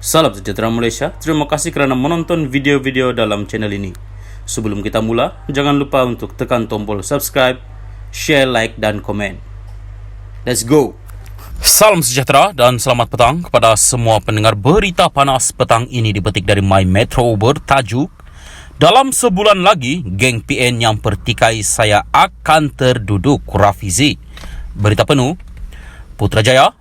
Salam sejahtera Malaysia, terima kasih kerana menonton video-video dalam channel ini. Sebelum kita mula, jangan lupa untuk tekan tombol subscribe, share, like dan komen. Let's go! Salam sejahtera dan selamat petang kepada semua pendengar berita panas petang ini dipetik dari My Metro bertajuk dalam sebulan lagi, geng PN yang pertikai saya akan terduduk, Rafizi. Berita penuh, Putrajaya,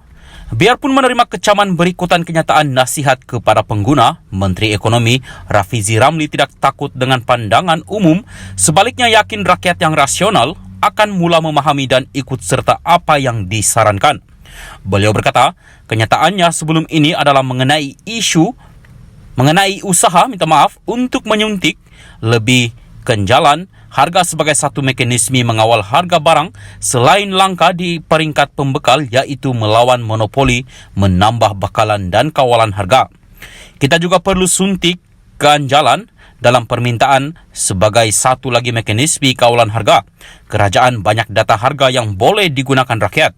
biarpun menerima kecaman berikutan kenyataan nasihat kepada pengguna, Menteri Ekonomi Rafizi Ramli tidak takut dengan pandangan umum, sebaliknya yakin rakyat yang rasional akan mula memahami dan ikut serta apa yang disarankan. Beliau berkata, kenyataannya sebelum ini adalah mengenai usaha untuk menyuntik lebih kenjalan harga sebagai satu mekanisme mengawal harga barang selain langka di peringkat pembekal, iaitu melawan monopoli, menambah bakalan dan kawalan harga. Kita juga perlu suntik ganjalan dalam permintaan sebagai satu lagi mekanisme kawalan harga. Kerajaan banyak data harga yang boleh digunakan rakyat.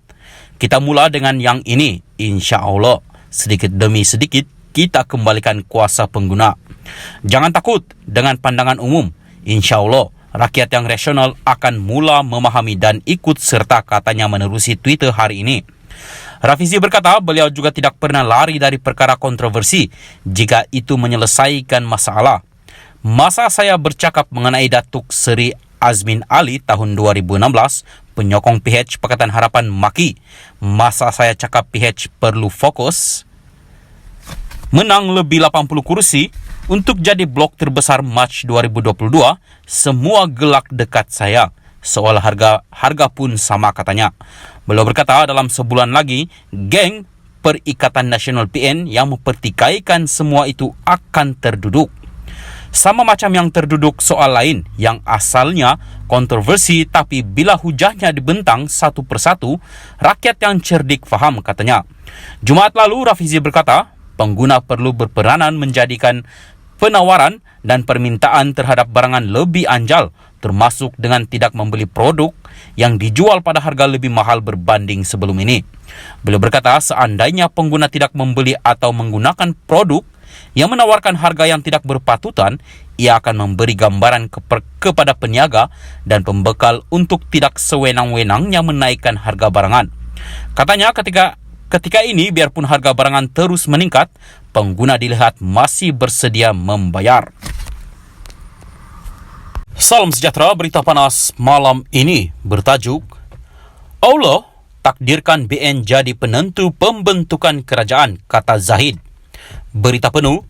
Kita mula dengan yang ini, insya Allah. Sedikit demi sedikit, kita kembalikan kuasa pengguna. Jangan takut dengan pandangan umum. Insya Allah, rakyat yang rasional akan mula memahami dan ikut serta, katanya menerusi Twitter hari ini. Rafizi berkata, beliau juga tidak pernah lari dari perkara kontroversi jika itu menyelesaikan masalah. Masa saya bercakap mengenai Datuk Seri Azmin Ali tahun 2016, penyokong PH Pakatan Harapan maki. Masa saya cakap PH perlu fokus menang lebih 80 kursi untuk jadi blok terbesar Mac 2022, semua gelak dekat saya. Soal harga pun sama, katanya. Beliau berkata, dalam sebulan lagi, geng Perikatan Nasional PN yang mempertikaikan semua itu akan terduduk. Sama macam yang terduduk soal lain yang asalnya kontroversi, tapi bila hujahnya dibentang satu persatu, rakyat yang cerdik faham, katanya. Jumaat lalu, Rafizi berkata, pengguna perlu berperanan menjadikan penawaran dan permintaan terhadap barangan lebih anjal, termasuk dengan tidak membeli produk yang dijual pada harga lebih mahal berbanding sebelum ini. Beliau berkata, seandainya pengguna tidak membeli atau menggunakan produk yang menawarkan harga yang tidak berpatutan, ia akan memberi gambaran kepada peniaga dan pembekal untuk tidak sewenang-wenangnya menaikkan harga barangan. Katanya, ketika ini, biarpun harga barangan terus meningkat, pengguna dilihat masih bersedia membayar. Salam sejahtera, berita panas malam ini bertajuk Allah takdirkan BN jadi penentu pembentukan kerajaan, kata Zahid. Berita penuh,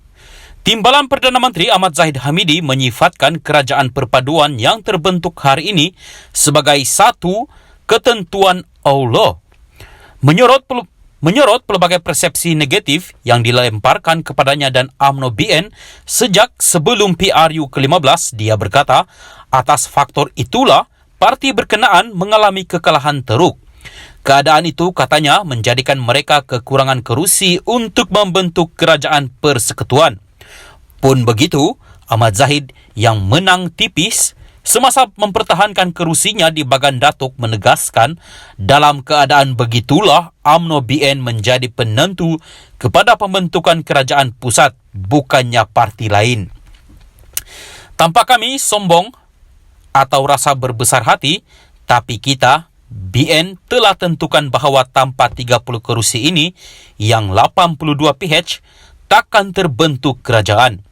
Timbalan Perdana Menteri Ahmad Zahid Hamidi menyifatkan kerajaan perpaduan yang terbentuk hari ini sebagai satu ketentuan Allah. Menyorot pelbagai persepsi negatif yang dilemparkan kepadanya dan UMNO BN sejak sebelum PRU ke-15, dia berkata, atas faktor itulah parti berkenaan mengalami kekalahan teruk. Keadaan itu, katanya, menjadikan mereka kekurangan kerusi untuk membentuk kerajaan persekutuan. Pun begitu, Ahmad Zahid yang menang tipis semasa mempertahankan kerusinya di Bagan Datuk menegaskan, dalam keadaan begitulah UMNO BN menjadi penentu kepada pembentukan kerajaan pusat, bukannya parti lain. Tanpa kami sombong atau rasa berbesar hati, tapi kita BN telah tentukan bahawa tanpa 30 kerusi ini yang 82 PH takkan terbentuk kerajaan.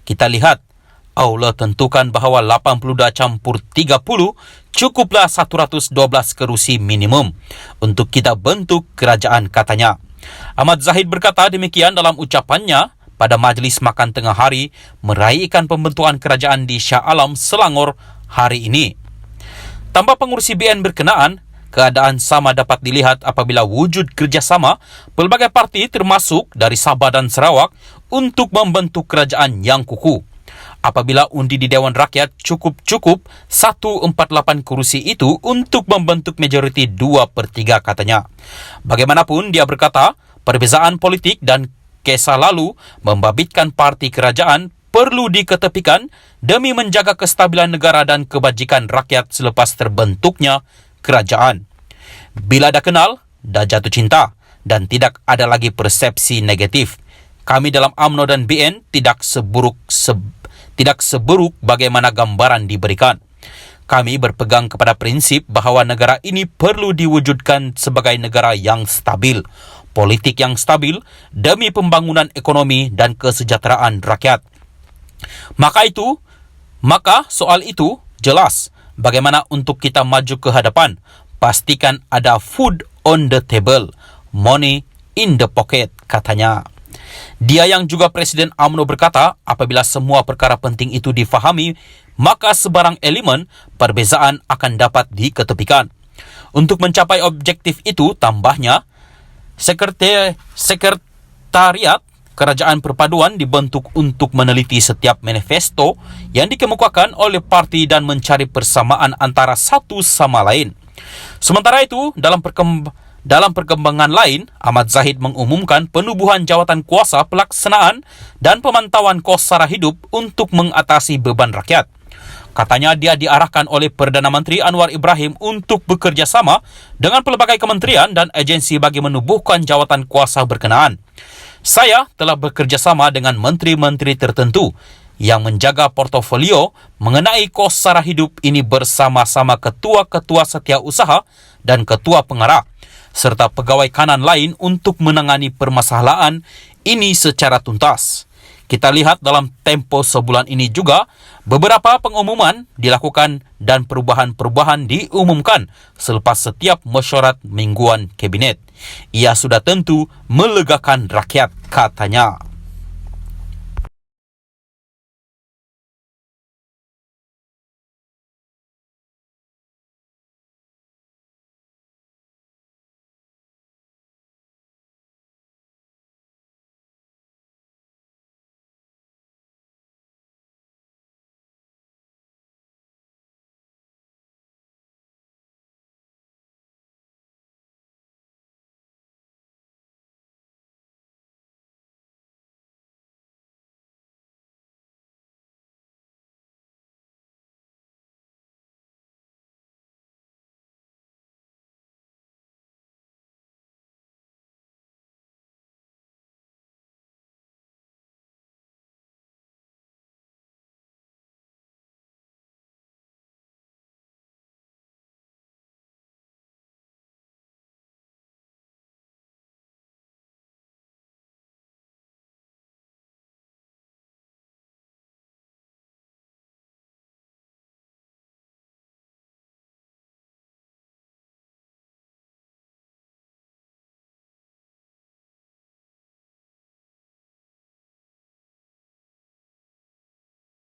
Kita lihat, Allah tentukan bahawa 82 campur 30 cukuplah 112 kerusi minimum untuk kita bentuk kerajaan, katanya. Ahmad Zahid berkata demikian dalam ucapannya pada majlis makan tengah hari meraihkan pembentukan kerajaan di Shah Alam, Selangor hari ini. Tanpa pengurusi BN berkenaan, keadaan sama dapat dilihat apabila wujud kerjasama pelbagai parti termasuk dari Sabah dan Sarawak untuk membentuk kerajaan yang kukuh. Apabila undi di Dewan Rakyat cukup 148 kerusi itu untuk membentuk majoriti 2/3, katanya. Bagaimanapun, dia berkata, perbezaan politik dan kisah lalu membabitkan parti kerajaan perlu diketepikan demi menjaga kestabilan negara dan kebajikan rakyat selepas terbentuknya kerajaan. Bila dah kenal, dah jatuh cinta dan tidak ada lagi persepsi negatif. kami dalam UMNO dan BN tidak seburuk bagaimana gambaran diberikan. Kami berpegang kepada prinsip bahawa negara ini perlu diwujudkan sebagai negara yang stabil, politik yang stabil demi pembangunan ekonomi dan kesejahteraan rakyat. Maka soal itu jelas bagaimana untuk kita maju ke hadapan. Pastikan ada food on the table, money in the pocket, katanya. Dia yang juga Presiden UMNO berkata, apabila semua perkara penting itu difahami, maka sebarang elemen perbezaan akan dapat diketepikan. Untuk mencapai objektif itu, tambahnya, Sekretariat Kerajaan Perpaduan dibentuk untuk meneliti setiap manifesto yang dikemukakan oleh parti dan mencari persamaan antara satu sama lain. Sementara itu, dalam perkembangan lain, Ahmad Zahid mengumumkan penubuhan jawatan kuasa pelaksanaan dan pemantauan kos sara hidup untuk mengatasi beban rakyat. Katanya dia diarahkan oleh Perdana Menteri Anwar Ibrahim untuk bekerjasama dengan pelbagai kementerian dan agensi bagi menubuhkan jawatan kuasa berkenaan. Saya telah bekerjasama dengan menteri-menteri tertentu yang menjaga portofolio mengenai kos sara hidup ini bersama-sama ketua-ketua setiausaha dan ketua pengarah, serta pegawai kanan lain untuk menangani permasalahan ini secara tuntas. Kita lihat dalam tempo sebulan ini juga, beberapa pengumuman dilakukan dan perubahan-perubahan diumumkan selepas setiap mesyuarat mingguan kabinet. Ia sudah tentu melegakan rakyat, katanya.